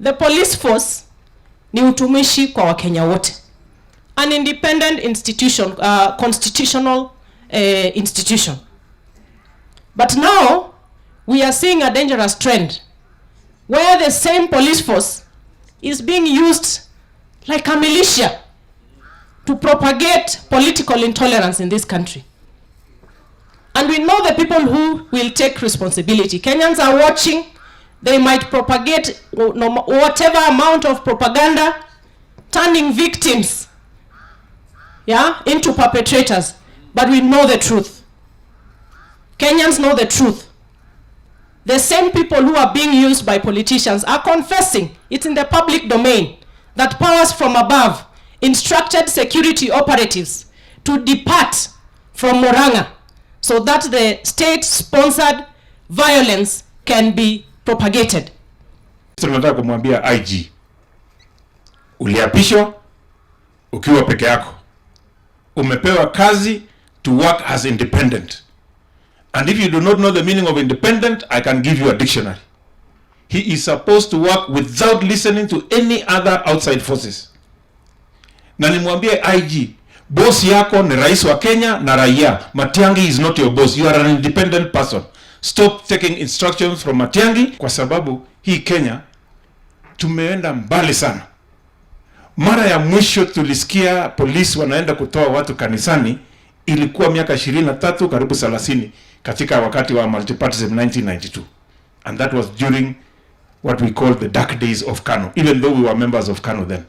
The police force ni utumishi kwa Wakenya wote. An independent institution, constitutional institution. But now we are seeing a dangerous trend where the same police force is being used like a militia to propagate political intolerance in this country. And we know the people who will take responsibility. Kenyans are watching. They might propagate whatever amount of propaganda, turning victims, into perpetrators. But we know the truth. Kenyans know the truth. The same people who are being used by politicians are confessing, it's in the public domain, that powers from above instructed security operatives to depart from Murang'a so that the state-sponsored violence can be propagated. Tunataka kumwambia IG, uliapishwa ukiwa peke yako. Umepewa kazi to work as independent. And if you do not know the meaning of independent, I can give you a dictionary. He is supposed to work without listening to any other outside forces. Na nimwambie IG, boss yako ni rais wa Kenya na raia. Matiangi is not your boss. You are an independent person. Stop taking instructions from Matiangi, kwa sababu hii Kenya tumeenda mbali sana. Mara ya mwisho tulisikia polisi wanaenda kutoa watu kanisani ilikuwa miaka 23 karibu 30 katika wakati wa multipartyism 1992. And that was during what we call the dark days of KANU, even though we were members of KANU then.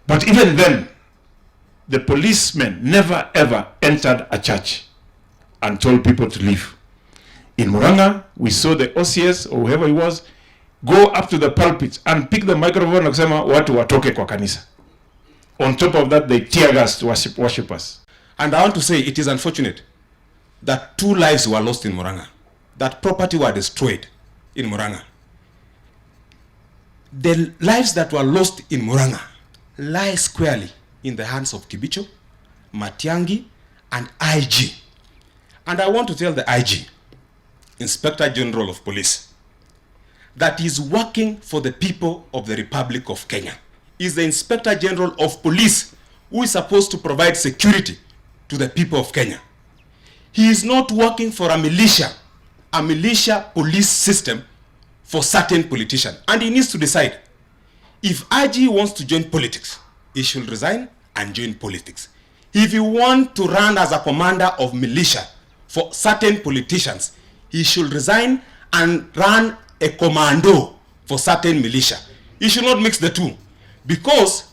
But even then, the policemen never ever entered a church and told people to leave. In Murang'a, we saw the OCS or whoever he was go up to the pulpit and pick the microphone and kusema watu watoke kwa kanisa. On top of that, they tear gassed worshippers. And I want to say it is unfortunate that 2 lives were lost in Murang'a, that property were destroyed in Murang'a. The lives that were lost in Murang'a lie squarely in the hands of Kibicho, Matiangi, and IG. And I want to tell the IG, Inspector General of Police, that is working for the people of the Republic of Kenya. Is the Inspector General of Police who is supposed to provide security to the people of Kenya. He is not working for a militia police system for certain politicians. And he needs to decide, if IG wants to join politics, he should resign and join politics. If he wants to run as a commander of militia for certain politicians, he should resign and run a commando for certain militia. He should not mix the two, because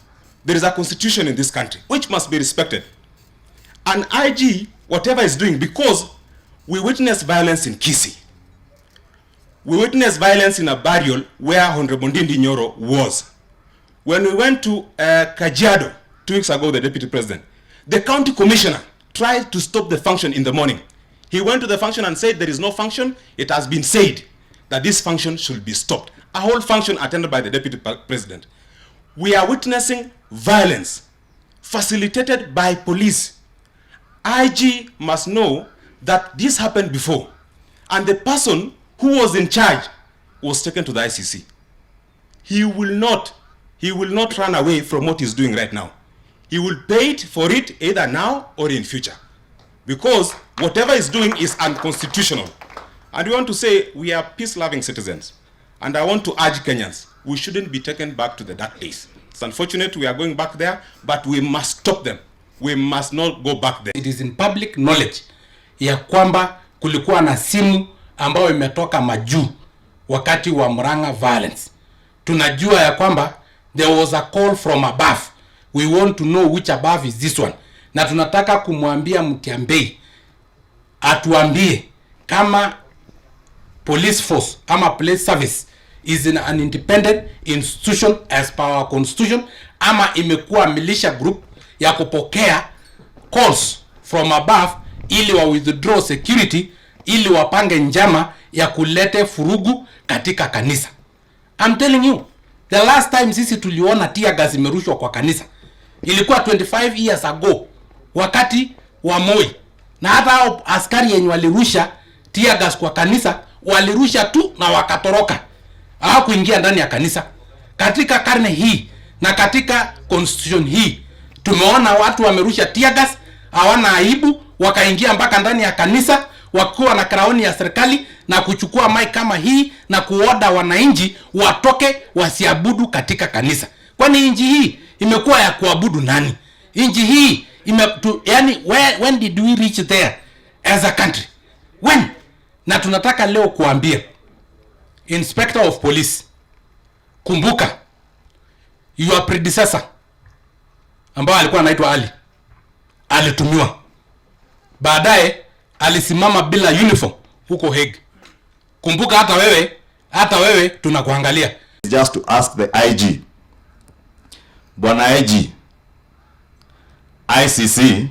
there is a constitution in this country which must be respected. And IG, whatever is doing, because we witness violence in Kisii. We witnessed violence in a burial where Honorable Ndindi Nyoro was. When we went to Kajiado 2 weeks ago, the deputy president, the county commissioner tried to stop the function in the morning. He went to the function and said there is no function. It has been said that this function should be stopped. A whole function attended by the deputy president. We are witnessing violence facilitated by police. IG must know that this happened before, and the person who was in charge was taken to the ICC. He will not run away from what he's doing right now. He will pay for it either now or in future, because whatever he's doing is unconstitutional. And we want to say we are peace-loving citizens. And I want to urge Kenyans, we shouldn't be taken back to the dark days. It's unfortunate we are going back there, but we must stop them. We must not go back there. It is in public knowledge ya kwamba kulikuwa na simu ambayo imetoka majuu wakati wa Murang'a violence. Tunajua ya kwamba there was a call from above. We want to know which above is this one. Na tunataka kumwambia Mutyambai atuambie kama police force ama police service is in an independent institution as per our constitution, ama imekuwa militia group ya kupokea calls from above ili wa withdraw security, ili wapange njama ya kulete furugu katika kanisa. I'm telling you, the last time sisi tuliona tear gas imerushwa kwa kanisa ilikuwa 25 years ago wakati wa Moi. Na hata askari yenye walirusha tear gas kwa kanisa walirusha tu na wakatoroka. hawakuingia ndani ya kanisa. Katika karne hii na katika constitution hii tumeona watu wamerusha tear gas, hawana aibu, wakaingia mpaka ndani ya kanisa wakiwa na kraoni ya serikali na kuchukua mic kama hii na kuoda wananchi watoke wasiabudu katika kanisa. Kwani nchi hii imekuwa ya kuabudu nani? Nchi hii yani when did we reach there as a country? When? Na tunataka leo kuambia Inspector of Police, kumbuka your predecessor ambaye alikuwa anaitwa Ali alitumiwa, baadaye alisimama bila uniform huko Hague. Kumbuka hata wewe tunakuangalia. Just to ask the IG, Bwana IG, ICC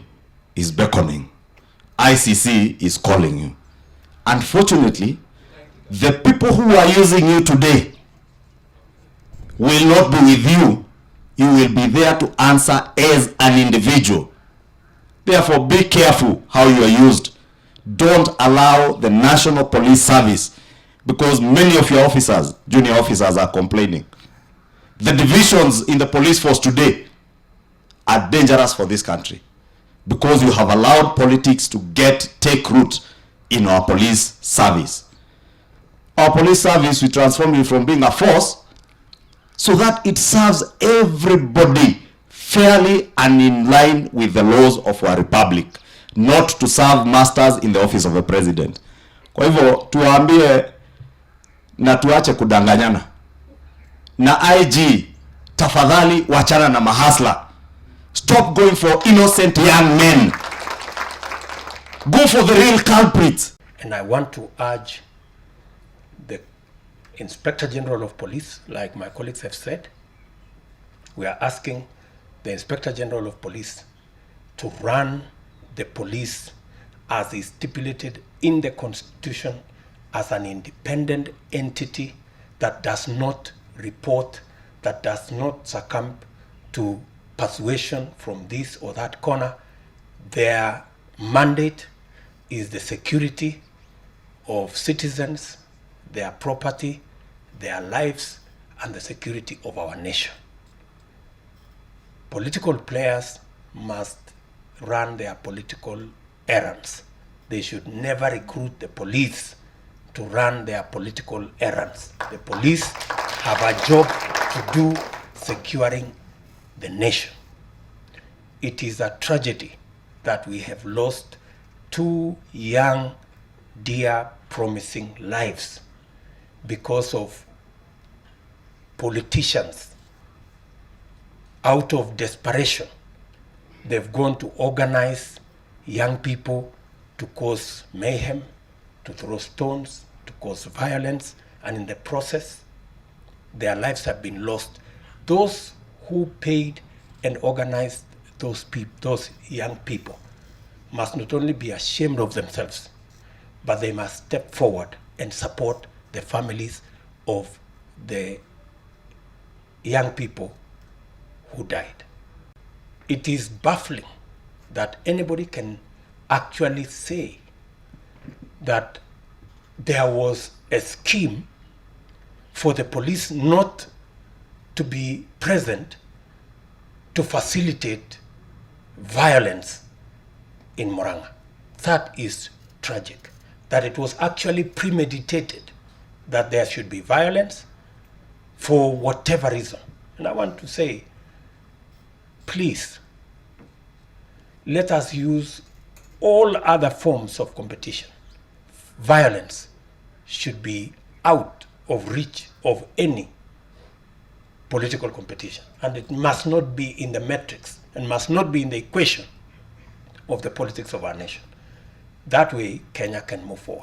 is beckoning, ICC is calling you. Unfortunately, the people who are using you today will not be with you. You will be there to answer as an individual. Therefore, be careful how you are used. Don't allow the National Police Service, because many of your officers, junior officers, are complaining. The divisions in the police force today are dangerous for this country, because you have allowed politics to take root in our police service. Our police service, we transform it from being a force so that it serves everybody fairly and in line with the laws of our republic, not to serve masters in the office of the president. Kwa hivyo tuwaambie na tuache kudanganyana. Na IG, tafadhali wachana na mahasla. Stop going for innocent young men. Go for the real culprits. And I want to urge the Inspector General of Police, like my colleagues have said, we are asking the Inspector General of Police to run the police as is stipulated in the Constitution as an independent entity that does not report, that does not succumb to persuasion from this or that corner. Their mandate is the security of citizens, their property, their lives, and the security of our nation. Political players must run their political errands. They should never recruit the police to run their political errands. The police have a job to do securing the nation. It is a tragedy that we have lost 2 young, dear, promising lives because of politicians. Out of desperation, they've gone to organize young people to cause mayhem, to throw stones, to cause violence, and in the process, their lives have been lost. Those who paid and organized those young people must not only be ashamed of themselves, but they must step forward and support the families of the young people who died. It is baffling that anybody can actually say that there was a scheme for the police not to be present to facilitate violence in Murang'a. That is tragic. That it was actually premeditated that there should be violence for whatever reason. And I want to say, please, let us use all other forms of competition. Violence should be out of reach of any political competition, and it must not be in the metrics and must not be in the equation of the politics of our nation. That way, Kenya can move forward.